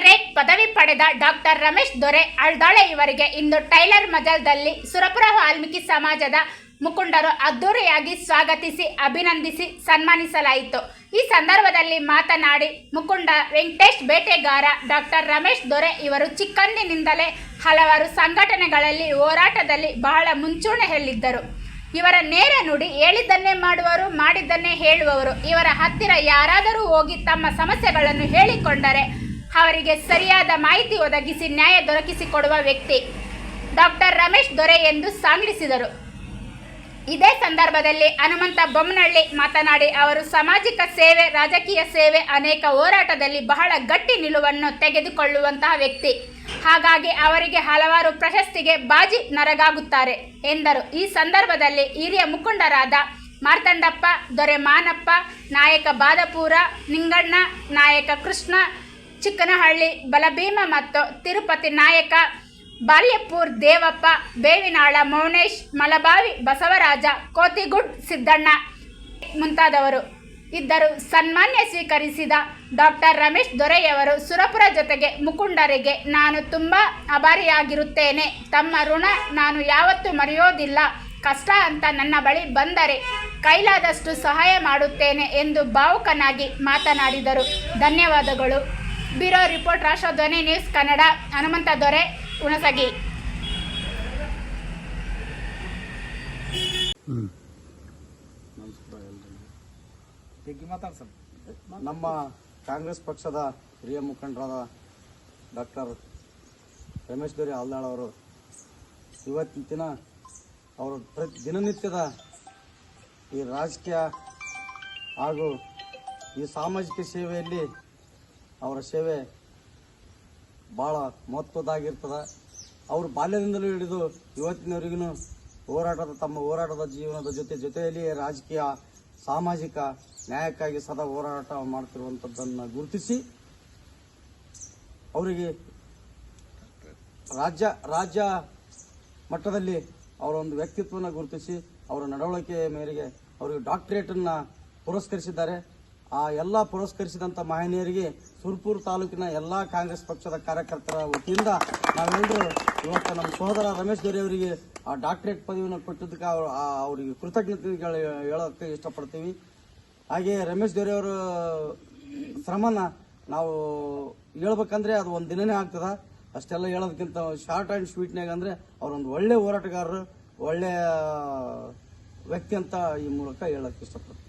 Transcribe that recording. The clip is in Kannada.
ಡಾಕ್ಟರೇಟ್ ಪದವಿ ಪಡೆದ ಡಾಕ್ಟರ್ ರಮೇಶ್ ದೊರೆ ಅಳ್ದಾಳೆ ಇವರಿಗೆ ಇಂದು ಟೈಲರ್ ಮಜಲ್ದಲ್ಲಿ ಸುರಪುರ ವಾಲ್ಮೀಕಿ ಸಮಾಜದ ಮುಖಂಡರು ಅದ್ದೂರಿಯಾಗಿ ಸ್ವಾಗತಿಸಿ ಅಭಿನಂದಿಸಿ ಸನ್ಮಾನಿಸಲಾಯಿತು. ಈ ಸಂದರ್ಭದಲ್ಲಿ ಮಾತನಾಡಿ ಮುಖಂಡ ವೆಂಕಟೇಶ್ ಬೇಟೆಗಾರ ಡಾಕ್ಟರ್ ರಮೇಶ್ ದೊರೆ ಇವರು ಚಿಕ್ಕಂದಿನಿಂದಲೇ ಹಲವಾರು ಸಂಘಟನೆಗಳಲ್ಲಿ ಹೋರಾಟದಲ್ಲಿ ಬಹಳ ಮುಂಚೂಣಿಯಲ್ಲಿದ್ದರು. ಇವರ ನೇರ ನುಡಿ, ಹೇಳಿದ್ದನ್ನೇ ಮಾಡುವರು, ಮಾಡಿದ್ದನ್ನೇ ಹೇಳುವವರು. ಇವರ ಹತ್ತಿರ ಯಾರಾದರೂ ಹೋಗಿ ತಮ್ಮ ಸಮಸ್ಯೆಗಳನ್ನು ಹೇಳಿಕೊಂಡರೆ ಅವರಿಗೆ ಸರಿಯಾದ ಮಾಹಿತಿ ಒದಗಿಸಿ ನ್ಯಾಯ ದೊರಕಿಸಿಕೊಡುವ ವ್ಯಕ್ತಿ ಡಾಕ್ಟರ್ ರಮೇಶ್ ದೊರೆ ಎಂದು ಸಾಂಗ್ಲಿಸಿದರು. ಇದೇ ಸಂದರ್ಭದಲ್ಲಿ ಹನುಮಂತ ಬೊಮ್ಮನಹಳ್ಳಿ ಮಾತನಾಡಿ ಅವರು ಸಾಮಾಜಿಕ ಸೇವೆ, ರಾಜಕೀಯ ಸೇವೆ, ಅನೇಕ ಹೋರಾಟದಲ್ಲಿ ಬಹಳ ಗಟ್ಟಿ ನಿಲುವನ್ನು ತೆಗೆದುಕೊಳ್ಳುವಂತಹ ವ್ಯಕ್ತಿ. ಹಾಗಾಗಿ ಅವರಿಗೆ ಹಲವಾರು ಪ್ರಶಸ್ತಿಗೆ ಬಾಜಿ ನರಗಾಗುತ್ತಾರೆ ಎಂದರು. ಈ ಸಂದರ್ಭದಲ್ಲಿ ಹಿರಿಯ ಮುಖಂಡರಾದ ಮಾರ್ತಂಡಪ್ಪ, ದೊರೆ ಮಾನಪ್ಪ, ನಾಯಕ ಬಾದಪೂರ ನಿಂಗಣ್ಣ, ನಾಯಕ ಕೃಷ್ಣ, ಚಿಕ್ಕನಹಳ್ಳಿ ಬಲಭೀಮ ಮತ್ತು ತಿರುಪತಿ ನಾಯಕ, ಬಾಲ್ಯಪೂರ್ ದೇವಪ್ಪ, ಬೇವಿನಾಳ ಮೌನೇಶ್, ಮಲಬಾವಿ ಬಸವರಾಜ, ಕೋತಿಗುಡ್ ಸಿದ್ದಣ್ಣ ಮುಂತಾದವರು ಇದ್ದರು. ಸನ್ಮಾನ್ಯ ಸ್ವೀಕರಿಸಿದ ಡಾಕ್ಟರ್ ರಮೇಶ್ ದೊರೆಯವರು ಸುರಪುರ ಜೊತೆಗೆ ಮುಖಂಡರಿಗೆ ನಾನು ತುಂಬ ಆಭಾರಿಯಾಗಿರುತ್ತೇನೆ. ತಮ್ಮ ಋಣ ನಾನು ಯಾವತ್ತೂ ಮರೆಯೋದಿಲ್ಲ. ಕಷ್ಟ ಅಂತ ನನ್ನ ಬಳಿ ಬಂದರೆ ಕೈಲಾದಷ್ಟು ಸಹಾಯ ಮಾಡುತ್ತೇನೆ ಎಂದು ಭಾವುಕನಾಗಿ ಮಾತನಾಡಿದರು. ಧನ್ಯವಾದಗಳು. Bureau report, ರಾಷ್ಟ್ರಧ್ವನಿ news Kannada. Hanumantha ದೊರೆ, ಹುಣಸಗಿ. ನಮ್ಮ ಕಾಂಗ್ರೆಸ್ ಪಕ್ಷದ ಹಿರಿಯ ಮುಖಂಡರಾದ ಡಾಕ್ಟರ್ ರಮೇಶ್ ದೊರೆ ಅಳ್ದಾಳ್ ಅವರು ಇವತ್ತಿನ ದಿನ ಅವರು ದಿನನಿತ್ಯದ ಈ ರಾಜಕೀಯ ಹಾಗೂ ಈ ಸಾಮಾಜಿಕ ಸೇವೆಯಲ್ಲಿ ಅವರ ಸೇವೆ ಭಾಳ ಮಹತ್ವದಾಗಿರ್ತದೆ. ಅವರು ಬಾಲ್ಯದಿಂದಲೂ ಹಿಡಿದು ಇವತ್ತಿನವರೆಗೂ ತಮ್ಮ ಹೋರಾಟದ ಜೀವನದ ಜೊತೆಯಲ್ಲಿ ರಾಜಕೀಯ, ಸಾಮಾಜಿಕ ನ್ಯಾಯಕ್ಕಾಗಿ ಸದಾ ಹೋರಾಟ ಮಾಡ್ತಿರುವಂಥದ್ದನ್ನು ಗುರುತಿಸಿ ಅವರಿಗೆ ರಾಜ್ಯ ಮಟ್ಟದಲ್ಲಿ ಅವರ ಒಂದು ವ್ಯಕ್ತಿತ್ವವನ್ನು ಗುರುತಿಸಿ ಅವರ ನಡವಳಿಕೆ ಮೇರೆಗೆ ಅವರಿಗೆ ಡಾಕ್ಟರೇಟನ್ನು ಪುರಸ್ಕರಿಸಿದ್ದಾರೆ. ಆ ಎಲ್ಲ ಪುರಸ್ಕರಿಸಿದಂಥ ಮಹನೀಯರಿಗೆ ಸುರಪುರ ತಾಲೂಕಿನ ಎಲ್ಲ ಕಾಂಗ್ರೆಸ್ ಪಕ್ಷದ ಕಾರ್ಯಕರ್ತರ ವತಿಯಿಂದ ನಾವೆಲ್ಲರೂ ಇವತ್ತು ನಮ್ಮ ಸಹೋದರ ರಮೇಶ್ ದೊರೆ ಅವರಿಗೆ ಆ ಡಾಕ್ಟರೇಟ್ ಪದವಿಯನ್ನು ಕೊಟ್ಟಿದ್ದಕ್ಕೆ ಅವರಿಗೆ ಕೃತಜ್ಞತೆಗಳು ಹೇಳೋಕ್ಕೆ ಇಷ್ಟಪಡ್ತೀವಿ. ಹಾಗೆ ರಮೇಶ್ ದೊರೆ ಅವರ ಶ್ರಮನ ನಾವು ಹೇಳ್ಬೇಕಂದ್ರೆ ಅದು ಒಂದು ದಿನನೇ ಆಗ್ತದೆ. ಅಷ್ಟೆಲ್ಲ ಹೇಳೋದಕ್ಕಿಂತ ಶಾರ್ಟ್ ಆ್ಯಂಡ್ ಸ್ವೀಟ್ನಾಗ ಅಂದರೆ ಅವರೊಂದು ಒಳ್ಳೆ ಹೋರಾಟಗಾರರು, ಒಳ್ಳೆಯ ವ್ಯಕ್ತಿ ಅಂತ ಈ ಮೂಲಕ ಹೇಳೋಕ್ಕೆ ಇಷ್ಟಪಡ್ತೀವಿ.